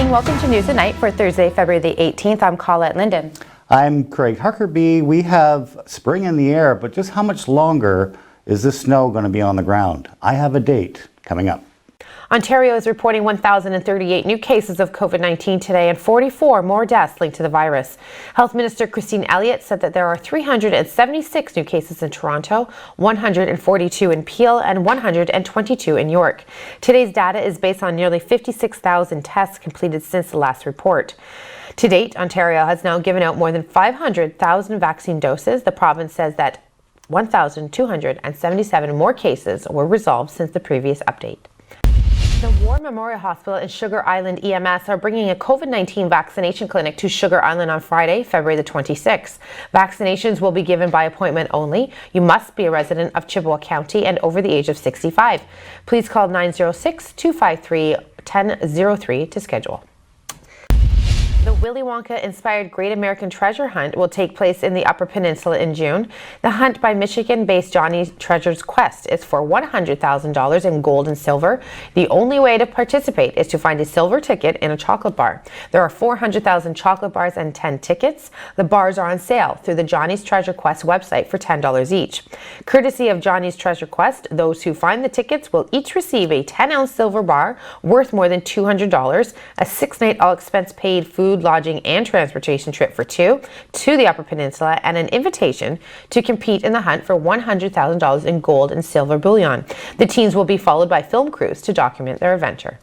evening. Welcome to News at Night for Thursday, February the 18th. I'm Colette Linden. I'm Craig Huckerby. We have spring in the air, but just how much longer is this snow going to be on the ground? I have a date coming up. Ontario is reporting 1,038 new cases of COVID-19 today and 44 more deaths linked to the virus. Health Minister Christine Elliott said that there are 376 new cases in Toronto, 142 in Peel, and 122 in York. Today's data is based on nearly 56,000 tests completed since the last report. To date, Ontario has now given out more than 500,000 vaccine doses. The province says that 1,277 more cases were resolved since the previous update. The War Memorial Hospital and Sugar Island EMS are bringing a COVID-19 vaccination clinic to Sugar Island on Friday, February the 26th. Vaccinations will be given by appointment only. You must be a resident of Chippewa County and over the age of 65. Please call 906-253-1003 to schedule. The Willy Wonka-inspired Great American Treasure Hunt will take place in the Upper Peninsula in June. The hunt by Michigan-based Johnny's Treasure's Quest is for $100,000 in gold and silver. The only way to participate is to find a silver ticket in a chocolate bar. There are 400,000 chocolate bars and 10 tickets. The bars are on sale through the Johnny's Treasure Quest website for $10 each. Courtesy of Johnny's Treasure Quest, those who find the tickets will each receive a 10-ounce silver bar worth more than $200, a 6-night all-expense-paid food, lodging, and transportation trip for two to the Upper Peninsula, and an invitation to compete in the hunt for $100,000 in gold and silver bullion. The teams will be followed by film crews to document their adventure.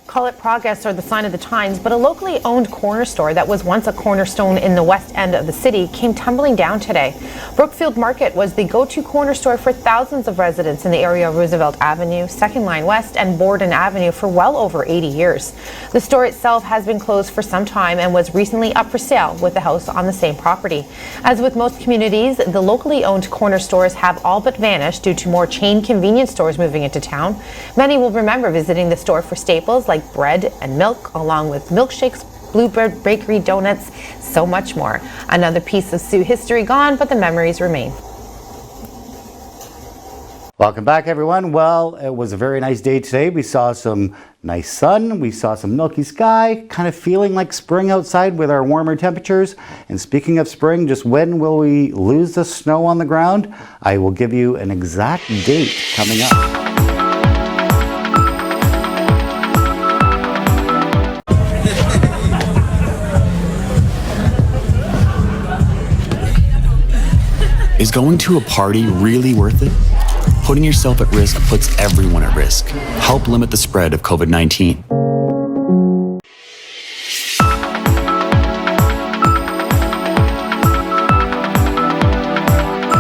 Call it progress or the sign of the times, but a locally owned corner store that was once a cornerstone in the west end of the city came tumbling down today. Brookfield Market was the go-to corner store for thousands of residents in the area of Roosevelt Avenue, Second Line West, and Borden Avenue for well over 80 years. The store itself has been closed for some time and was recently up for sale with the house on the same property. As with most communities, the locally owned corner stores have all but vanished due to more chain convenience stores moving into town. Many will remember visiting the store for staples like bread and milk, along with milkshakes, Bluebird Bakery donuts, so much more. Another piece of Sioux history gone, but the memories remain. Welcome back, everyone. Well, it was a very nice day today. We saw some nice sun. We saw some milky sky, kind of feeling like spring outside with our warmer temperatures. And speaking of spring, just when will we lose the snow on the ground? I will give you an exact date coming up. Is going to a party really worth it? Putting yourself at risk puts everyone at risk. Help limit the spread of COVID-19.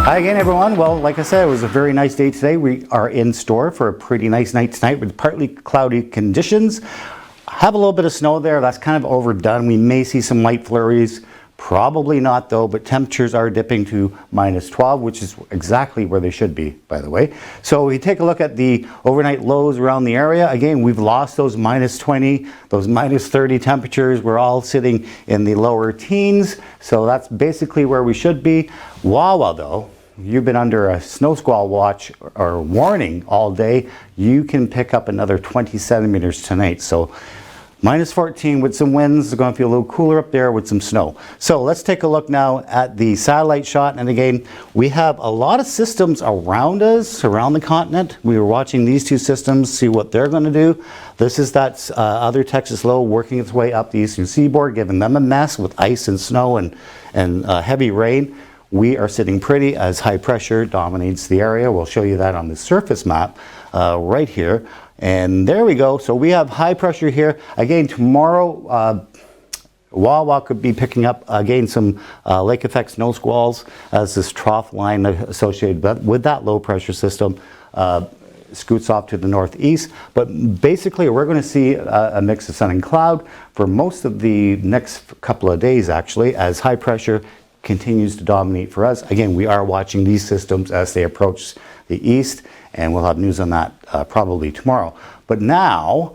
Hi again, everyone. Well, like I said, it was a very nice day today. We are in store for a pretty nice night tonight with partly cloudy conditions. Have a little bit of snow there. That's kind of overdone. We may see some light flurries. Probably not though, but temperatures are dipping to -12, which is exactly where they should be, by the way. So we take a look at the overnight lows around the area. Again, we've lost those -20, those -30 temperatures. We're all sitting in the lower teens. So that's basically where we should be. Wawa though, you've been under a snow squall watch or warning all day. You can pick up another 20 centimeters tonight. So -14 with some winds. It's going to feel a little cooler up there with some snow. So let's take a look now at the satellite shot. And again, we have a lot of systems around us, around the continent. We were watching these two systems, see what they're going to do. This is that other Texas low working its way up the eastern seaboard, giving them a mess with ice and snow and heavy rain. We are sitting pretty as high pressure dominates the area. We'll show you that on the surface map right here. And there we go. So we have high pressure here. Again, tomorrow, Wawa could be picking up again some lake effect snow squalls as this trough line associated with that low pressure system scoots off to the northeast. But basically, we're going to see a mix of sun and cloud for most of the next couple of days, actually, as high pressure continues to dominate for us. Again, we are watching these systems as they approach the east, and we'll have news on that probably tomorrow. But now,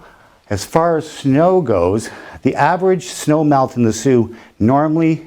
as far as snow goes, the average snow melt in the Sioux normally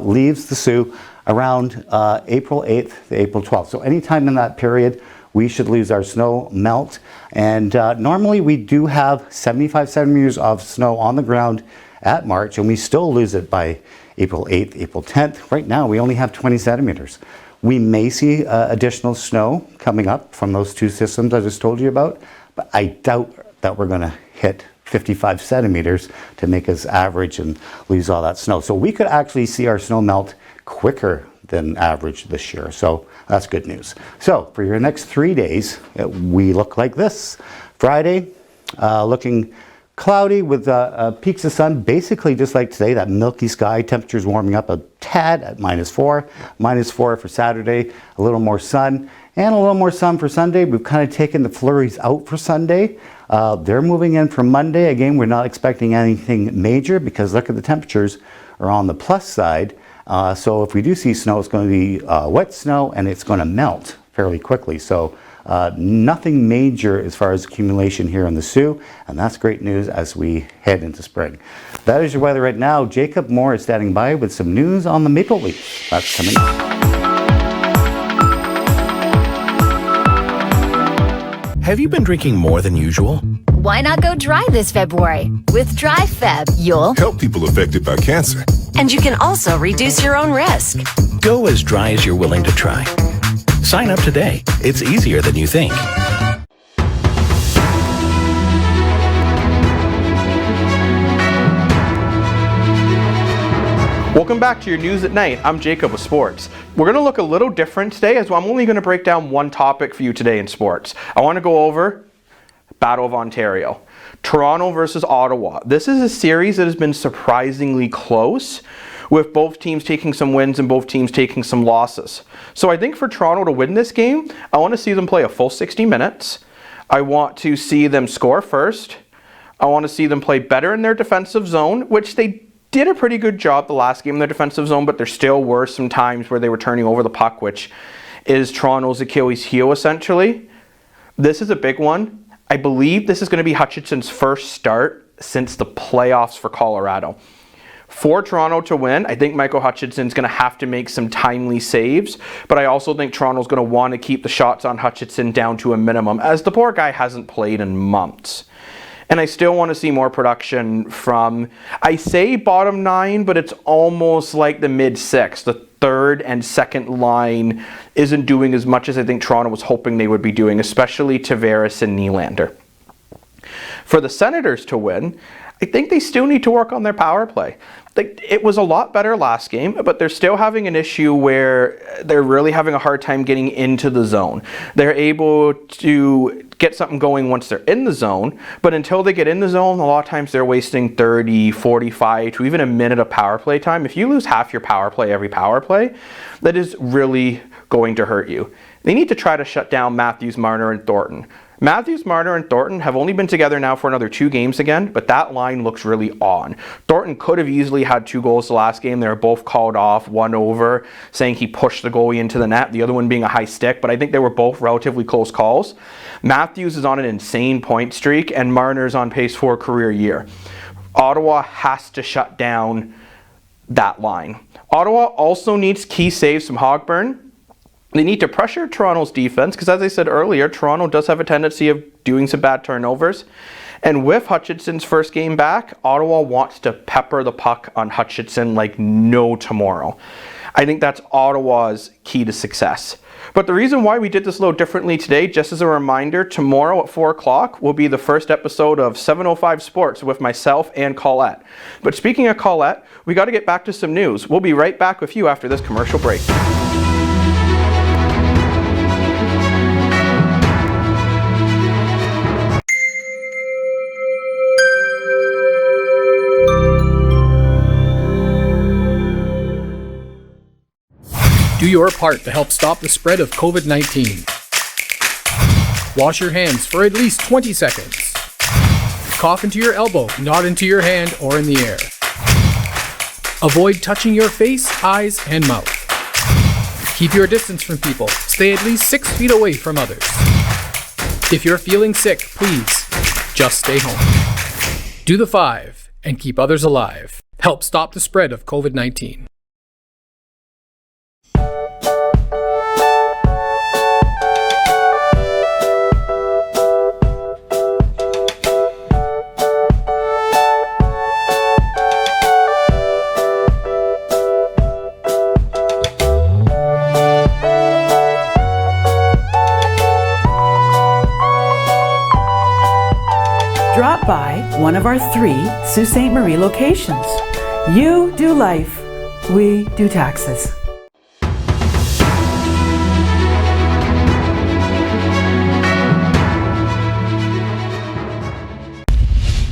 leaves the Sioux around April 8th to April 12th. So anytime in that period, we should lose our snow melt. And normally we do have 75 centimeters of snow on the ground at March, and we still lose it by April 8th, April 10th. Right now we only have 20 centimeters. We may see additional snow coming up from those two systems I just told you about, but I doubt that we're going to hit 55 centimeters to make us average and lose all that snow. So we could actually see our snow melt quicker than average this year. So that's good news. So for your next 3 days, we look like this. Friday, looking cloudy with peaks of sun, basically just like today, that milky sky. Temperatures warming up a tad at -4. -4 for Saturday, a little more sun, and a little more sun for Sunday. We've kind of taken the flurries out for Sunday. They're moving in for Monday. Again, we're not expecting anything major because look at the temperatures are on the plus side. So if we do see snow, it's going to be wet snow and it's going to melt fairly quickly. So nothing major as far as accumulation here in the Soo, and that's great news as we head into spring. That is your weather right now. Jacob Moore is standing by with some news on the maple leaf. That's coming up. Have you been drinking more than usual? Why not go dry this February? With Dry Feb, you'll help people affected by cancer. And you can also reduce your own risk. Go as dry as you're willing to try. Sign up today. It's easier than you think. Welcome back to your News at Night. I'm Jacob with Sports. We're going to look a little different today as I'm only going to break down one topic for you today in sports. I want to go over Battle of Ontario. Toronto versus Ottawa. This is a series that has been surprisingly close, with both teams taking some wins and both teams taking some losses. So I think for Toronto to win this game, I want to see them play a full 60 minutes. I want to see them score first. I want to see them play better in their defensive zone, which they did a pretty good job the last game in their defensive zone, but there still were some times where they were turning over the puck, which is Toronto's Achilles heel essentially. This is a big one. I believe this is going to be Hutchinson's first start since the playoffs for Colorado. For Toronto to win, I think Michael Hutchinson's going to have to make some timely saves, but I also think Toronto's going to want to keep the shots on Hutchinson down to a minimum, as the poor guy hasn't played in months. And I still want to see more production from, I say bottom 9, but it's almost like the mid-6. The third and second line isn't doing as much as I think Toronto was hoping they would be doing, especially Tavares and Nylander. For the Senators to win, I think they still need to work on their power play. It was a lot better last game, but they're still having an issue where they're really having a hard time getting into the zone. They're able to get something going once they're in the zone, but until they get in the zone, a lot of times they're wasting 30, 45 to even a minute of power play time. If you lose half your power play every power play, that is really going to hurt you. They need to try to shut down Matthews, Marner, and Thornton. Matthews, Marner, and Thornton have only been together now for another 2 games again, but that line looks really on. Thornton could have easily had 2 goals the last game. They were both called off, one over, saying he pushed the goalie into the net, the other one being a high stick, but I think they were both relatively close calls. Matthews is on an insane point streak, and Marner's on pace for a career year. Ottawa has to shut down that line. Ottawa also needs key saves from Hogburn. They need to pressure Toronto's defense because, as I said earlier, Toronto does have a tendency of doing some bad turnovers. And with Hutchinson's first game back, Ottawa wants to pepper the puck on Hutchinson like no tomorrow. I think that's Ottawa's key to success. But the reason why we did this a little differently today, just as a reminder, tomorrow at 4 o'clock will be the first episode of 705 Sports with myself and Colette. But speaking of Colette, we got to get back to some news. We'll be right back with you after this commercial break. Do your part to help stop the spread of COVID-19. Wash your hands for at least 20 seconds. Cough into your elbow, not into your hand or in the air. Avoid touching your face, eyes, and mouth. Keep your distance from people. Stay at least 6 feet away from others. If you're feeling sick, please just stay home. Do the 5 and keep others alive. Help stop the spread of COVID-19. one of our 3 Sault Ste. Marie locations. You do life, we do taxes.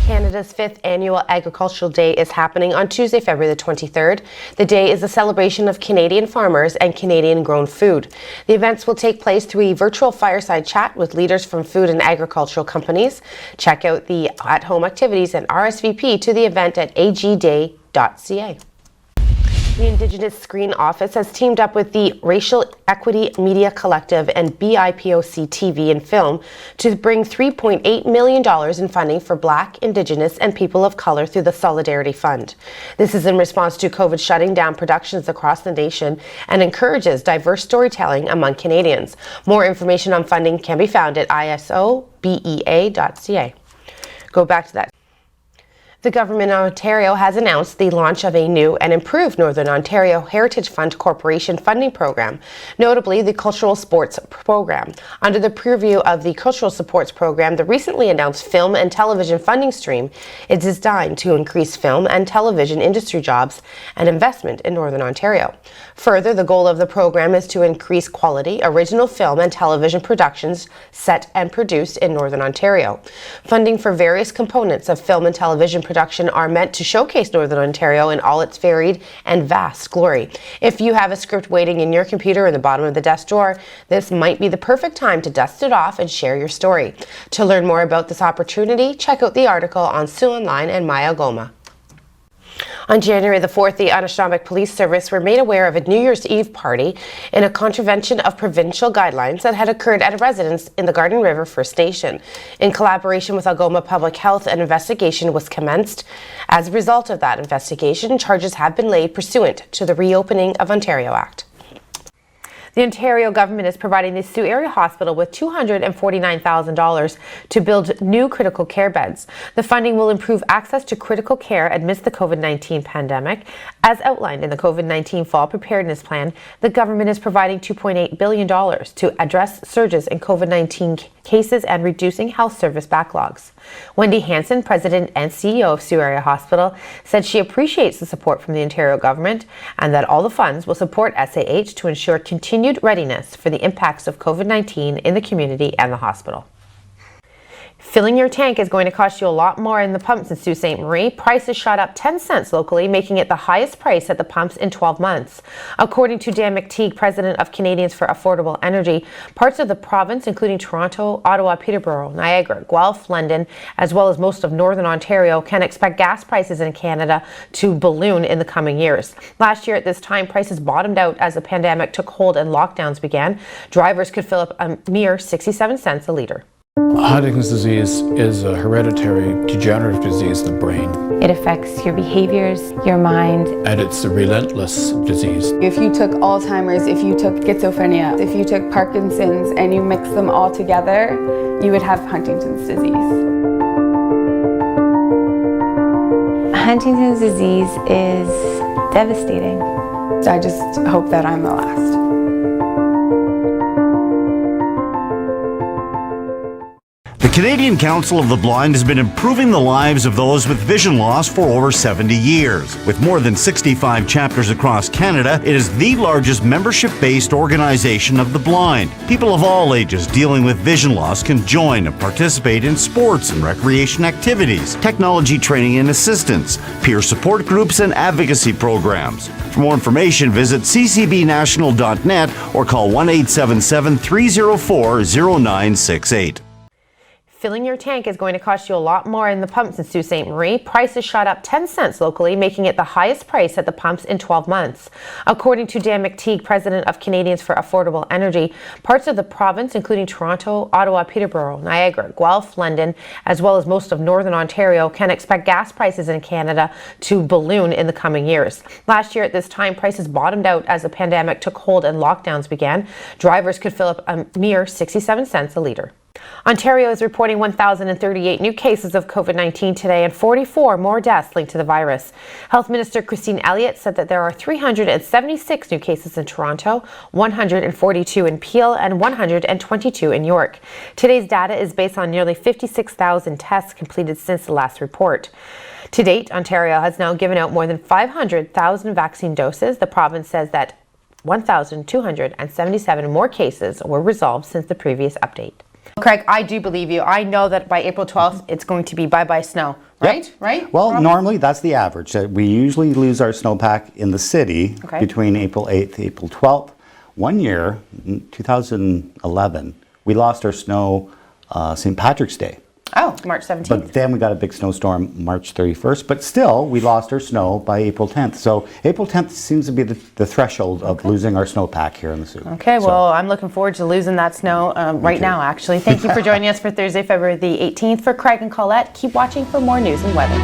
Canada's 5th annual Agricultural Day is happening on Tuesday, February the 23rd. The day is a celebration of Canadian farmers and Canadian-grown food. The events will take place through a virtual fireside chat with leaders from food and agricultural companies. Check out the at-home activities and RSVP to the event at agday.ca. The Indigenous Screen Office has teamed up with the Racial Equity Media Collective and BIPOC TV and Film to bring $3.8 million in funding for Black, Indigenous, and people of color through the Solidarity Fund. This is in response to COVID shutting down productions across the nation and encourages diverse storytelling among Canadians. More information on funding can be found at isobea.ca. Go back to that. The government of Ontario has announced the launch of a new and improved Northern Ontario Heritage Fund Corporation funding program, notably the Cultural Sports Program. Under the purview of the Cultural Supports Program, the recently announced film and television funding stream is designed to increase film and television industry jobs and investment in Northern Ontario. Further, the goal of the program is to increase quality, original film and television productions set and produced in Northern Ontario. Funding for various components of film and television production are meant to showcase Northern Ontario in all its varied and vast glory. If you have a script waiting in your computer in the bottom of the desk drawer, this might be the perfect time to dust it off and share your story. To learn more about this opportunity, check out the article on Sioux Online and My Algoma. On January the 4th, the Anishinaabeg Police Service were made aware of a New Year's Eve party in a contravention of provincial guidelines that had occurred at a residence in the Garden River First Nation. In collaboration with Algoma Public Health, an investigation was commenced. As a result of that investigation, charges have been laid pursuant to the Reopening of Ontario Act. The Ontario government is providing the Sault Area Hospital with $249,000 to build new critical care beds. The funding will improve access to critical care amidst the COVID-19 pandemic. As outlined in the COVID-19 Fall Preparedness Plan, the government is providing $2.8 billion to address surges in COVID-19 cases and reducing health service backlogs. Wendy Hansen, President and CEO of Sault Area Hospital, said she appreciates the support from the Ontario government and that all the funds will support SAH to ensure continued readiness for the impacts of COVID-19 in the community and the hospital. Filling your tank is going to cost you a lot more in the pumps in Sault Ste. Marie. Prices shot up 10 cents locally, making it the highest price at the pumps in 12 months. According to Dan McTeague, president of Canadians for Affordable Energy, parts of the province, including Toronto, Ottawa, Peterborough, Niagara, Guelph, London, as well as most of Northern Ontario, can expect gas prices in Canada to balloon in the coming years. Last year at this time, prices bottomed out as the pandemic took hold and lockdowns began. Drivers could fill up a mere 67 cents a litre. Huntington's disease is a hereditary degenerative disease of the brain. It affects your behaviors, your mind. And it's a relentless disease. If you took Alzheimer's, if you took schizophrenia, if you took Parkinson's and you mix them all together, you would have Huntington's disease. Huntington's disease is devastating. I just hope that I'm the last. The Canadian Council of the Blind has been improving the lives of those with vision loss for over 70 years. With more than 65 chapters across Canada, it is the largest membership-based organization of the blind. People of all ages dealing with vision loss can join and participate in sports and recreation activities, technology training and assistance, peer support groups, and advocacy programs. For more information, visit ccbnational.net or call 1-877-304-0968. Filling your tank is going to cost you a lot more in the pumps in Sault Ste. Marie. Prices shot up 10 cents locally, making it the highest price at the pumps in 12 months. According to Dan McTeague, president of Canadians for Affordable Energy, parts of the province, including Toronto, Ottawa, Peterborough, Niagara, Guelph, London, as well as most of Northern Ontario, can expect gas prices in Canada to balloon in the coming years. Last year at this time, prices bottomed out as the pandemic took hold and lockdowns began. Drivers could fill up a mere 67 cents a litre. Ontario is reporting 1,038 new cases of COVID-19 today and 44 more deaths linked to the virus. Health Minister Christine Elliott said that there are 376 new cases in Toronto, 142 in Peel, and 122 in York. Today's data is based on nearly 56,000 tests completed since the last report. To date, Ontario has now given out more than 500,000 vaccine doses. The province says that 1,277 more cases were resolved since the previous update. Craig, I do believe you. I know that by April 12th, it's going to be bye-bye snow, right? Yep. Right? Well, normally that's the average. We usually lose our snowpack in the city between April 8th and April 12th. One year, in 2011, we lost our snow St. Patrick's Day. Oh, March 17th. But then we got a big snowstorm March 31st. But still, we lost our snow by April 10th. So April 10th seems to be the threshold of losing our snowpack here in the Sault. Okay, well, I'm looking forward to losing that snow right now, actually. Thank you for joining us for Thursday, February the 18th. For Craig and Colette, keep watching for more news and weather.